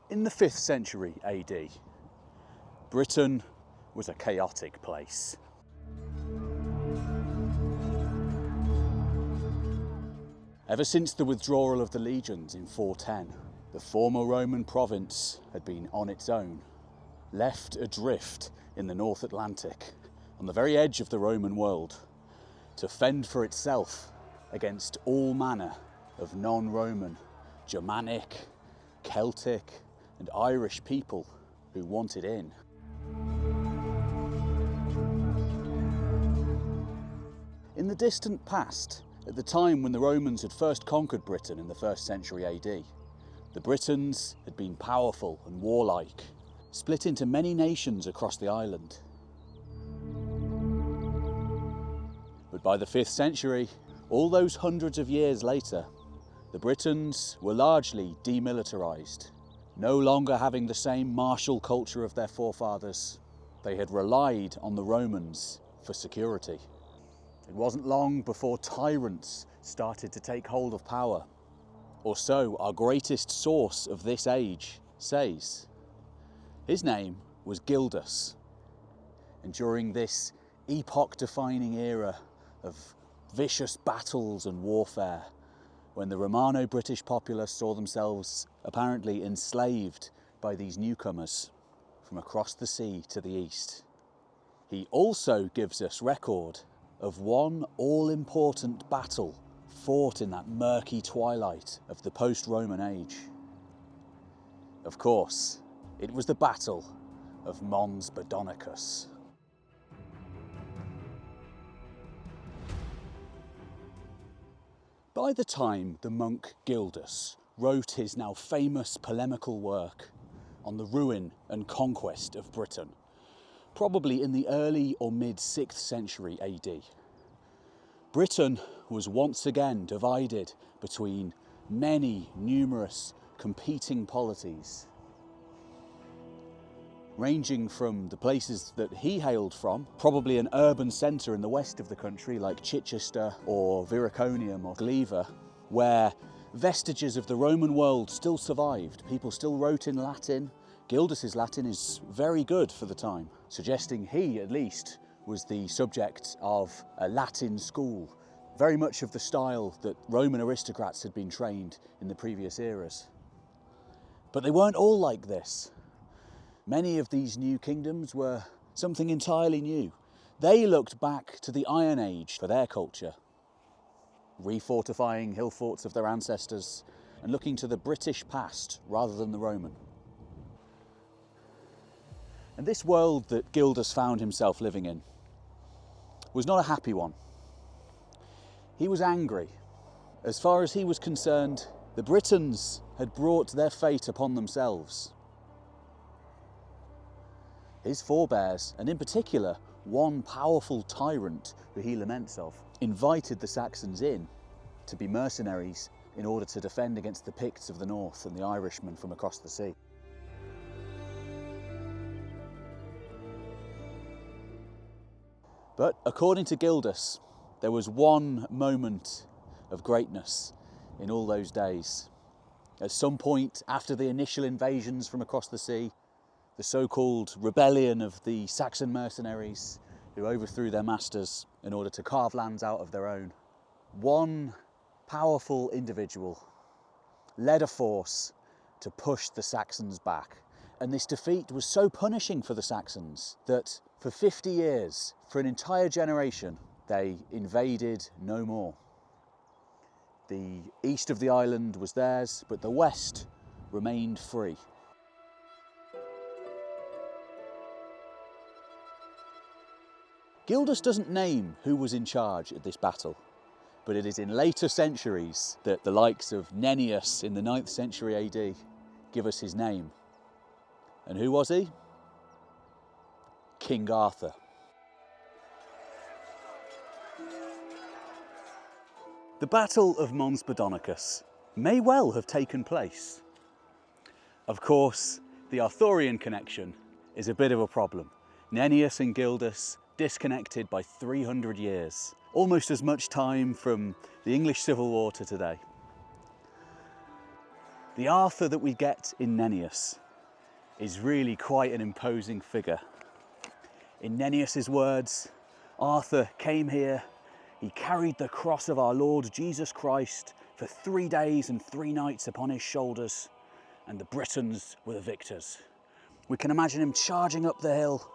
In the 5th century AD, Britain was a chaotic place. Ever since the withdrawal of the legions in 410, the former Roman province had been on its own, left adrift in the North Atlantic, on the very edge of the Roman world, to fend for itself against all manner of non-Roman, Germanic, Celtic and Irish people who wanted in. In the distant past, at the time when the Romans had first conquered Britain in the 1st century AD, the Britons had been powerful and warlike, split into many nations across the island. But by the 5th century, all those hundreds of years later, the Britons were largely demilitarised, no longer having the same martial culture of their forefathers. They had relied on the Romans for security. It wasn't long before tyrants started to take hold of power, or so our greatest source of this age says. His name was Gildas, and during this epoch-defining era of vicious battles and warfare, when the Romano-British populace saw themselves apparently enslaved by these newcomers from across the sea to the east, he also gives us record of one all-important battle fought in that murky twilight of the post-Roman age. Of course, it was the Battle of Mons Badonicus. By the time the monk Gildas wrote his now famous polemical work on the ruin and conquest of Britain, probably in the early or mid-6th century AD, Britain was once again divided between many numerous competing polities, ranging from the places that he hailed from, probably an urban centre in the west of the country like Chichester or Viraconium or Gleva, where vestiges of the Roman world still survived. People still wrote in Latin. Gildas's Latin is very good for the time, suggesting he, at least, was the subject of a Latin school, very much of the style that Roman aristocrats had been trained in the previous eras. But they weren't all like this. Many of these new kingdoms were something entirely new. They looked back to the Iron Age for their culture, refortifying hill forts of their ancestors and looking to the British past rather than the Roman. And this world that Gildas found himself living in was not a happy one. He was angry. As far as he was concerned, the Britons had brought their fate upon themselves. His forebears, and in particular one powerful tyrant who he laments of, invited the Saxons in to be mercenaries in order to defend against the Picts of the north and the Irishmen from across the sea. But according to Gildas, there was one moment of greatness in all those days. At some point after the initial invasions from across the sea, the so-called rebellion of the Saxon mercenaries who overthrew their masters in order to carve lands out of their own, one powerful individual led a force to push the Saxons back. And this defeat was so punishing for the Saxons that for 50 years, for an entire generation, they invaded no more. The east of the island was theirs, but the west remained free. Gildas doesn't name who was in charge at this battle, but it is in later centuries that the likes of Nennius in the 9th century AD give us his name. And who was he? King Arthur. The Battle of Mons Badonicus may well have taken place. Of course, the Arthurian connection is a bit of a problem. Nennius and Gildas disconnected by 300 years, almost as much time from the English Civil War to today. The Arthur that we get in Nennius is really quite an imposing figure. In Nennius's words, Arthur came here, he carried the cross of our Lord Jesus Christ for 3 days and 3 nights upon his shoulders, and the Britons were the victors. We can imagine him charging up the hill.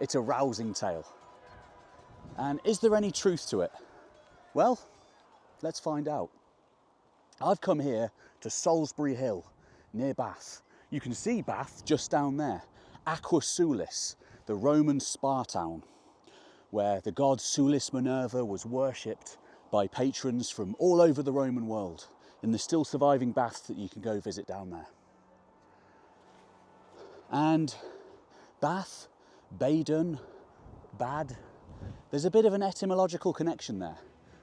It's a rousing tale. And is there any truth to it? Well, let's find out. I've come here to Salisbury Hill, near Bath. You can see Bath just down there. Aqua Sulis, the Roman spa town, where the god Sulis Minerva was worshipped by patrons from all over the Roman world, in the still surviving baths that you can go visit down there. And Bath, Baden, Bad, there's a bit of an etymological connection there,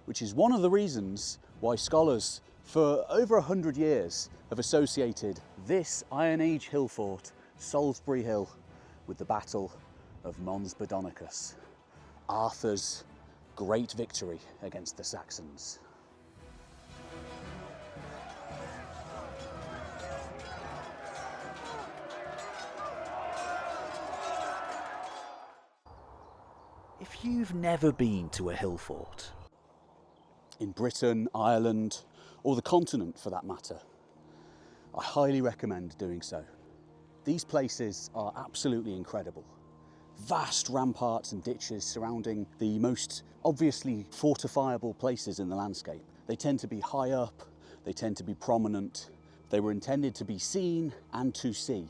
which is one of the reasons why scholars for over 100 years have associated this Iron Age hill fort, Salisbury Hill, with the Battle of Mons Badonicus, Arthur's great victory against the Saxons. If you've never been to a hill fort, in Britain, Ireland, or the continent for that matter, I highly recommend doing so. These places are absolutely incredible. Vast ramparts and ditches surrounding the most obviously fortifiable places in the landscape. They tend to be high up, they tend to be prominent, they were intended to be seen and to see.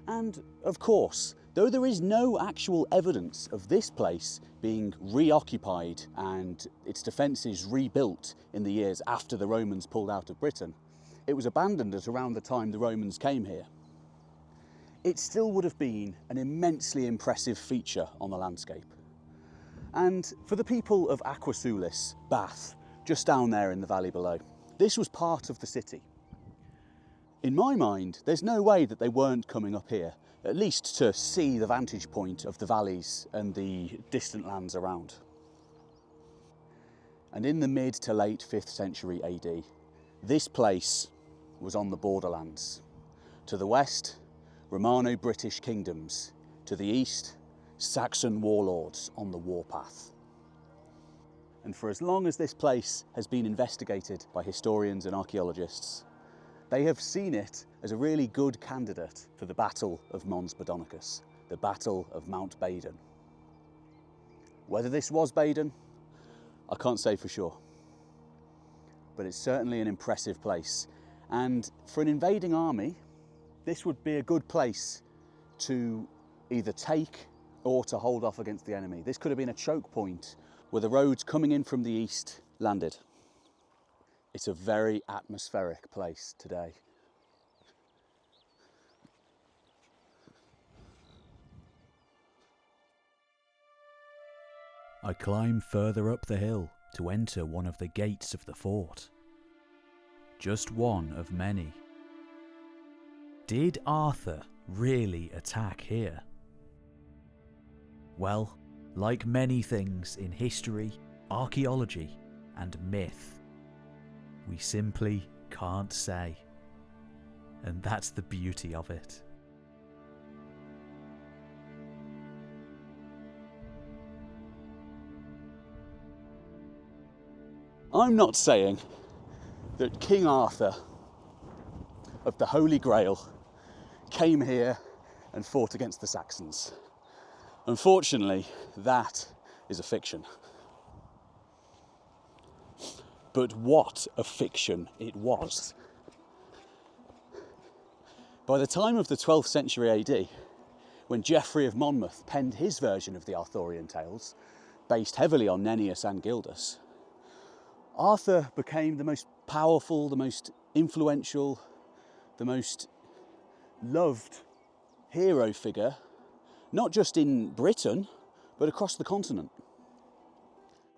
And of course, though there is no actual evidence of this place being reoccupied and its defences rebuilt in the years after the Romans pulled out of Britain, it was abandoned at around the time the Romans came here. It still would have been an immensely impressive feature on the landscape. And for the people of Aqua Sulis, Bath, just down there in the valley below, this was part of the city. In my mind, there's no way that they weren't coming up here, at least to see the vantage point of the valleys and the distant lands around. And in the mid to late 5th century AD, this place was on the borderlands. To the west, Romano-British kingdoms. To the east, Saxon warlords on the warpath. And for as long as this place has been investigated by historians and archaeologists, they have seen it as a really good candidate for the Battle of Mons Badonicus, the Battle of Mount Baden. Whether this was Baden, I can't say for sure, but it's certainly an impressive place. And for an invading army, this would be a good place to either take or to hold off against the enemy. This could have been a choke point where the roads coming in from the east landed. It's a very atmospheric place today. I climb further up the hill to enter one of the gates of the fort. Just one of many. Did Arthur really attack here? Well, like many things in history, archaeology, and myth, we simply can't say. And that's the beauty of it. I'm not saying that King Arthur of the Holy Grail came here and fought against the Saxons. Unfortunately, that is a fiction. But what a fiction it was. By the time of the 12th century AD, when Geoffrey of Monmouth penned his version of the Arthurian tales, based heavily on Nennius and Gildas, Arthur became the most powerful, the most influential, the most loved hero figure, not just in Britain, but across the continent,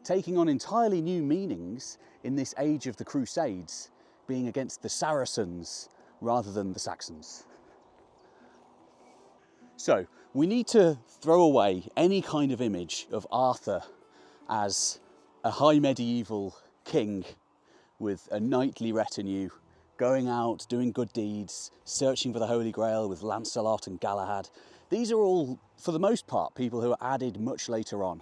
taking on entirely new meanings in this age of the Crusades, being against the Saracens rather than the Saxons. So we need to throw away any kind of image of Arthur as a high medieval king with a knightly retinue, going out, doing good deeds, searching for the Holy Grail with Lancelot and Galahad. These are all, for the most part, people who are added much later on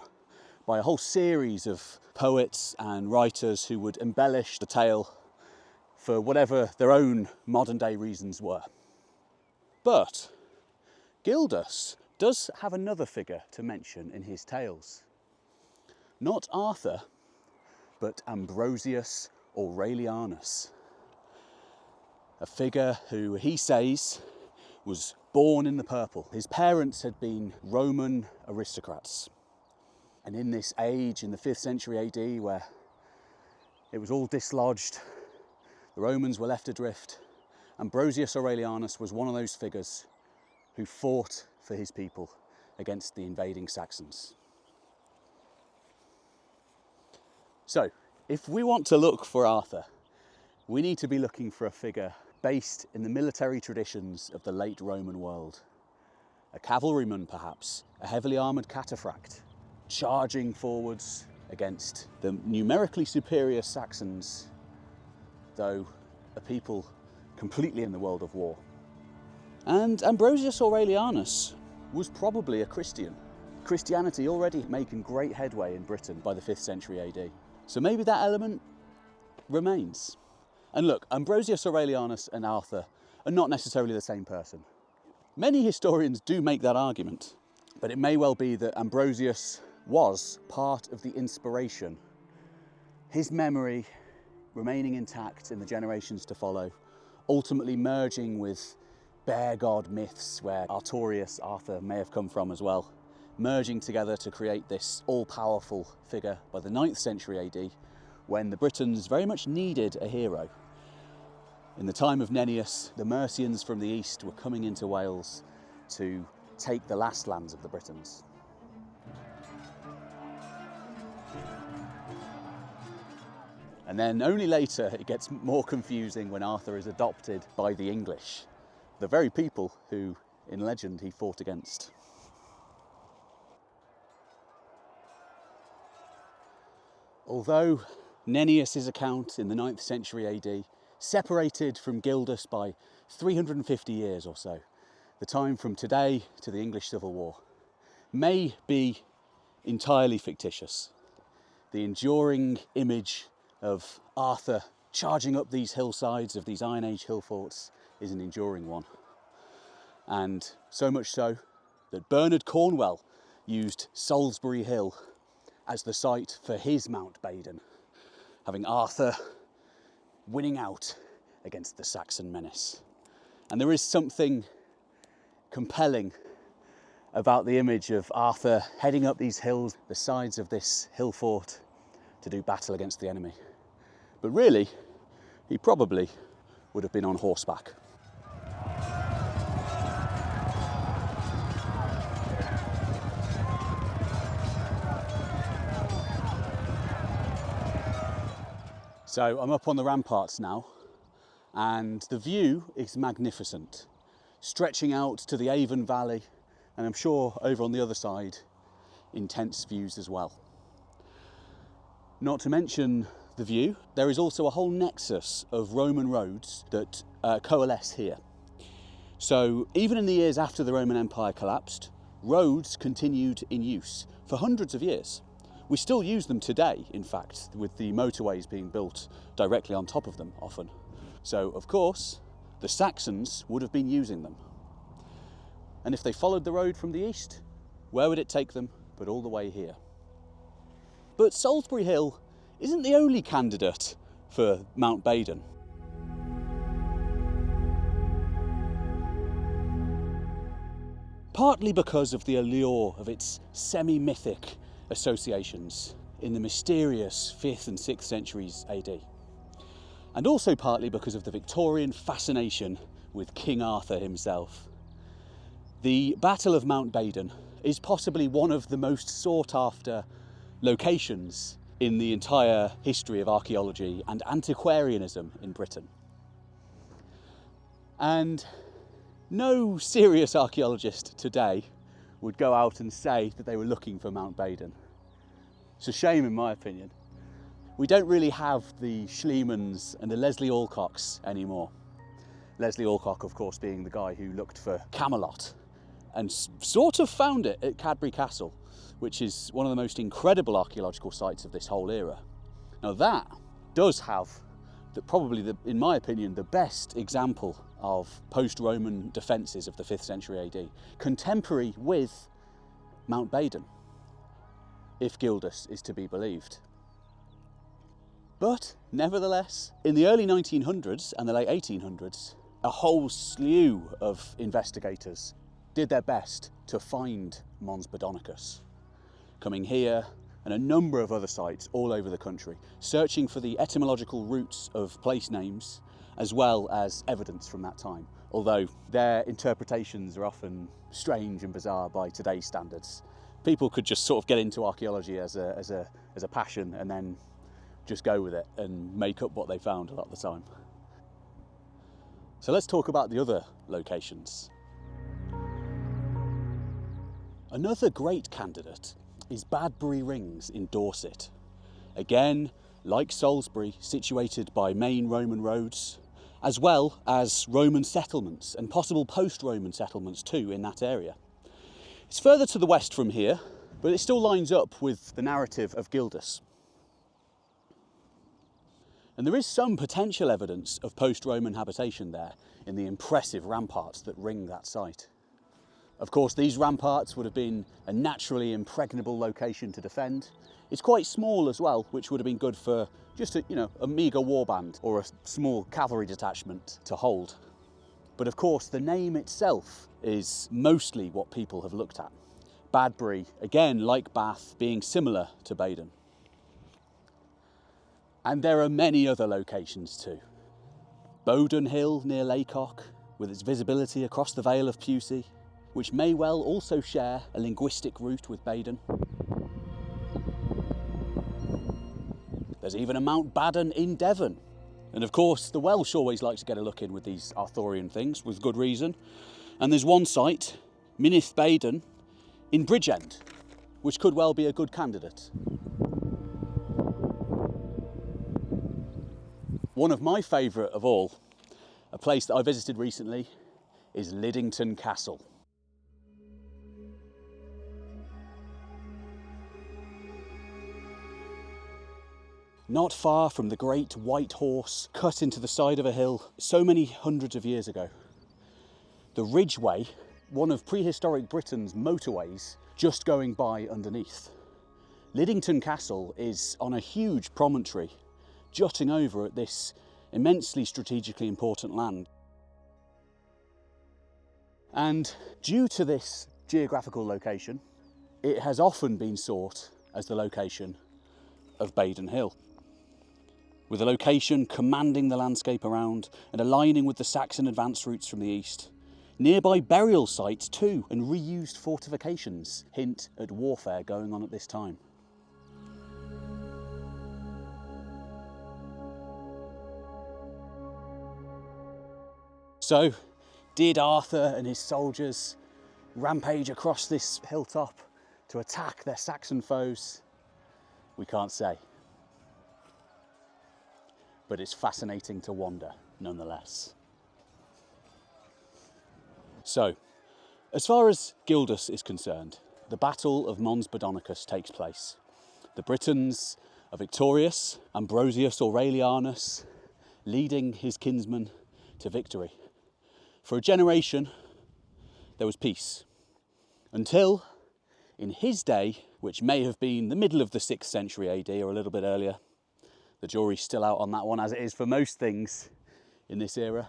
by a whole series of poets and writers who would embellish the tale for whatever their own modern day reasons were. But Gildas does have another figure to mention in his tales. Not Arthur, but Ambrosius Aurelianus, a figure who he says was born in the purple. His parents had been Roman aristocrats. And in this age, in the 5th century AD, where it was all dislodged, the Romans were left adrift, Ambrosius Aurelianus was one of those figures who fought for his people against the invading Saxons. So, if we want to look for Arthur, we need to be looking for a figure based in the military traditions of the late Roman world. A cavalryman, perhaps, a heavily armoured cataphract, charging forwards against the numerically superior Saxons, though a people completely in the world of war. And Ambrosius Aurelianus was probably a Christian. Christianity already making great headway in Britain by the 5th century AD. So maybe that element remains. And look, Ambrosius Aurelianus and Arthur are not necessarily the same person. Many historians do make that argument, but it may well be that Ambrosius was part of the inspiration, his memory remaining intact in the generations to follow, ultimately merging with bear god myths where Artorius, Arthur, may have come from as well, merging together to create this all-powerful figure by the 9th century AD, when the Britons very much needed a hero. In the time of Nennius, the Mercians from the east were coming into Wales to take the last lands of the Britons. And then only later it gets more confusing when Arthur is adopted by the English, the very people who, in legend, he fought against. Although Nennius' account in the 9th century AD separated from Gildas by 350 years or so, the time from today to the English Civil War, may be entirely fictitious. The enduring image of Arthur charging up these hillsides of these Iron Age hill forts is an enduring one. And so much so that Bernard Cornwell used Salisbury Hill as the site for his Mount Baden, having Arthur winning out against the Saxon menace. And there is something compelling about the image of Arthur heading up these hills, the sides of this hill fort, to do battle against the enemy. But really, he probably would have been on horseback. So I'm up on the ramparts now, and the view is magnificent, stretching out to the Avon Valley, and I'm sure over on the other side, intense views as well. Not to mention the view, there is also a whole nexus of Roman roads that coalesce here. So even in the years after the Roman Empire collapsed, roads continued in use for hundreds of years. We still use them today, in fact, with the motorways being built directly on top of them often. So, of course, the Saxons would have been using them. And if they followed the road from the east, where would it take them but all the way here? But Salisbury Hill isn't the only candidate for Mount Baden. Partly because of the allure of its semi-mythic associations in the mysterious 5th and 6th centuries AD. And also partly because of the Victorian fascination with King Arthur himself. The Battle of Mount Baden is possibly one of the most sought after locations in the entire history of archaeology and antiquarianism in Britain. And no serious archaeologist today would go out and say that they were looking for Mount Baden. It's a shame, in my opinion. We don't really have the Schliemans and the Leslie Alcocks anymore. Leslie Alcock, of course, being the guy who looked for Camelot and sort of found it at Cadbury Castle, which is one of the most incredible archaeological sites of this whole era. Now that does have in my opinion, the best example of post-Roman defences of the 5th century AD, contemporary with Mount Baden, if Gildas is to be believed. But nevertheless, in the early 1900s and the late 1800s, a whole slew of investigators did their best to find Mons Badonicus, coming here and a number of other sites all over the country, searching for the etymological roots of place names as well as evidence from that time, although their interpretations are often strange and bizarre by today's standards. People could just sort of get into archaeology as a passion and then just go with it and make up what they found a lot of the time. So let's talk about the other locations. Another great candidate is Badbury Rings in Dorset. Again, like Salisbury, situated by main Roman roads, as well as Roman settlements and possible post-Roman settlements too in that area. It's further to the west from here, but it still lines up with the narrative of Gildas. And there is some potential evidence of post-Roman habitation there in the impressive ramparts that ring that site. Of course, these ramparts would have been a naturally impregnable location to defend. It's quite small as well, which would have been good for just a meagre warband or a small cavalry detachment to hold. But of course, the name itself is mostly what people have looked at. Badbury, again, like Bath, being similar to Baden. And there are many other locations too. Bowden Hill near Laycock, with its visibility across the Vale of Pusey, which may well also share a linguistic root with Baden. There's even a Mount Baden in Devon. And of course, the Welsh always like to get a look in with these Arthurian things, with good reason. And there's one site, Mynydd Baden, in Bridgend, which could well be a good candidate. One of my favourite of all, a place that I visited recently, is Liddington Castle. Not far from the great white horse cut into the side of a hill so many hundreds of years ago. The Ridgeway, one of prehistoric Britain's motorways, just going by underneath. Liddington Castle is on a huge promontory jutting over at this immensely strategically important land. And due to this geographical location, it has often been sought as the location of Baden Hill, with a location commanding the landscape around and aligning with the Saxon advance routes from the east. Nearby burial sites too, and reused fortifications hint at warfare going on at this time. So, did Arthur and his soldiers rampage across this hilltop to attack their Saxon foes? We can't say. But it's fascinating to wander, nonetheless. So, as far as Gildas is concerned, the Battle of Mons Badonicus takes place. The Britons are victorious, Ambrosius Aurelianus leading his kinsmen to victory. For a generation, there was peace, until, in his day, which may have been the middle of the 6th century AD or a little bit earlier, the jury's still out on that one, as it is for most things in this era,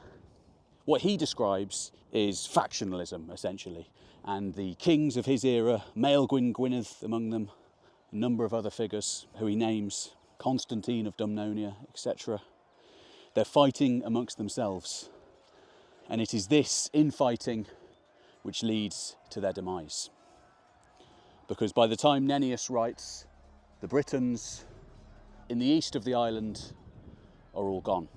what he describes is factionalism, essentially, and the kings of his era, Maelgwyn Gwynedd among them, a number of other figures who he names, Constantine of Dumnonia, etc. They're fighting amongst themselves. And it is this infighting which leads to their demise. Because by the time Nennius writes, the Britons in the east of the island are all gone,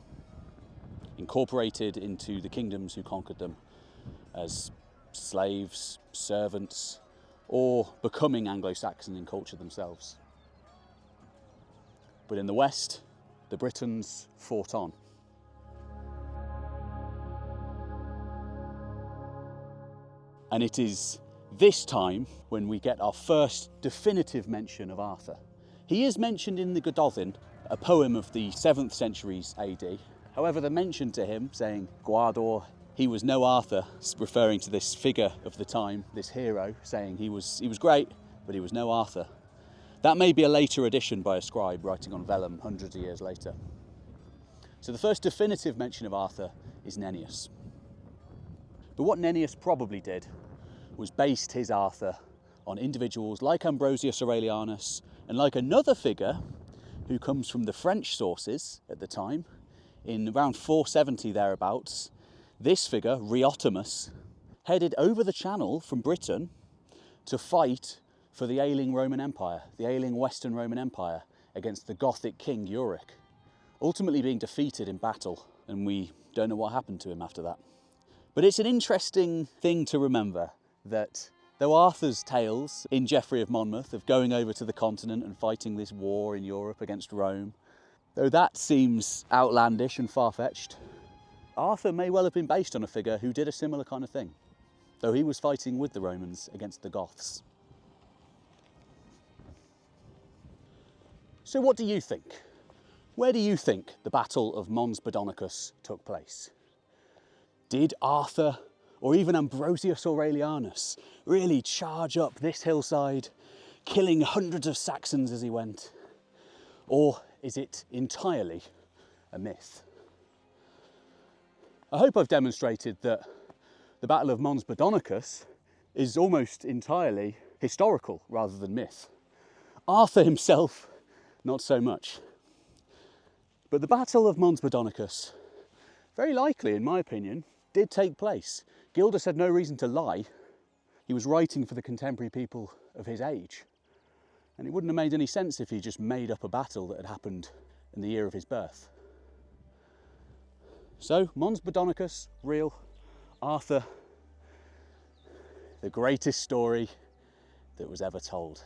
incorporated into the kingdoms who conquered them as slaves, servants, or becoming Anglo-Saxon in culture themselves. But in the west, the Britons fought on. And it is this time when we get our first definitive mention of Arthur. He is mentioned in the Gododin, a poem of the 7th centuries AD. However, the mention to him, saying Gwador, he was no Arthur, referring to this figure of the time, this hero, saying he was great, but he was no Arthur. That may be a later addition by a scribe writing on vellum hundreds of years later. So the first definitive mention of Arthur is Nennius. But what Nennius probably did was based his Arthur on individuals like Ambrosius Aurelianus and like another figure who comes from the French sources at the time, in around 470 thereabouts. This figure, Riotimus, headed over the Channel from Britain to fight for the ailing Roman Empire, the ailing Western Roman Empire, against the Gothic king Euric, ultimately being defeated in battle, and we don't know what happened to him after that. But it's an interesting thing to remember that though Arthur's tales in Geoffrey of Monmouth of going over to the continent and fighting this war in Europe against Rome, though that seems outlandish and far-fetched, Arthur may well have been based on a figure who did a similar kind of thing, though he was fighting with the Romans against the Goths. So what do you think? Where do you think the Battle of Mons Badonicus took place? Did Arthur, or even Ambrosius Aurelianus, really charge up this hillside, killing hundreds of Saxons as he went? Or is it entirely a myth? I hope I've demonstrated that the Battle of Mons Badonicus is almost entirely historical rather than myth. Arthur himself, not so much. But the Battle of Mons Badonicus, very likely, in my opinion, did take place. Gildas had no reason to lie. He was writing for the contemporary people of his age. And it wouldn't have made any sense if he just made up a battle that had happened in the year of his birth. So, Mons Badonicus, real. Arthur, the greatest story that was ever told.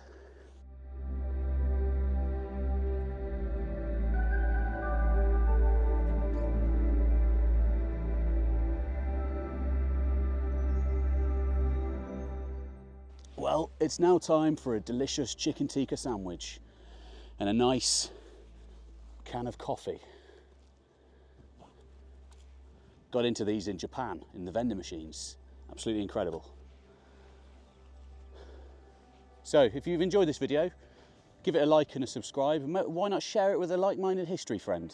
Well, it's now time for a delicious chicken tikka sandwich and a nice can of coffee. Got into these in Japan, in the vending machines. Absolutely incredible. So, if you've enjoyed this video, give it a like and a subscribe. And why not share it with a like-minded history friend?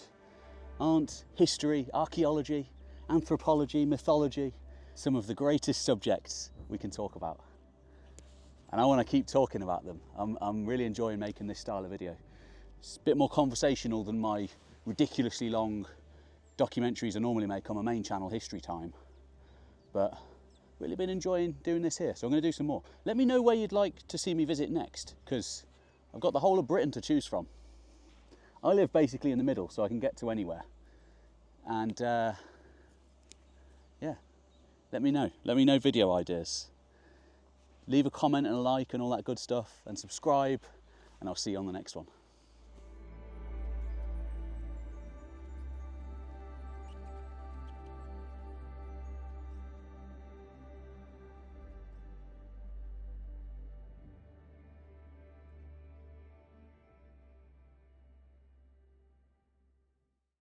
Aren't history, archaeology, anthropology, mythology some of the greatest subjects we can talk about? And I want to keep talking about them. I'm really enjoying making this style of video. It's a bit more conversational than my ridiculously long documentaries I normally make on my main channel, History Time. But really been enjoying doing this here, so I'm going to do some more. Let me know where you'd like to see me visit next, because I've got the whole of Britain to choose from. I live basically in the middle, so I can get to anywhere. And yeah, let me know. Let me know video ideas. Leave a comment and a like and all that good stuff, and subscribe, and I'll see you on the next one.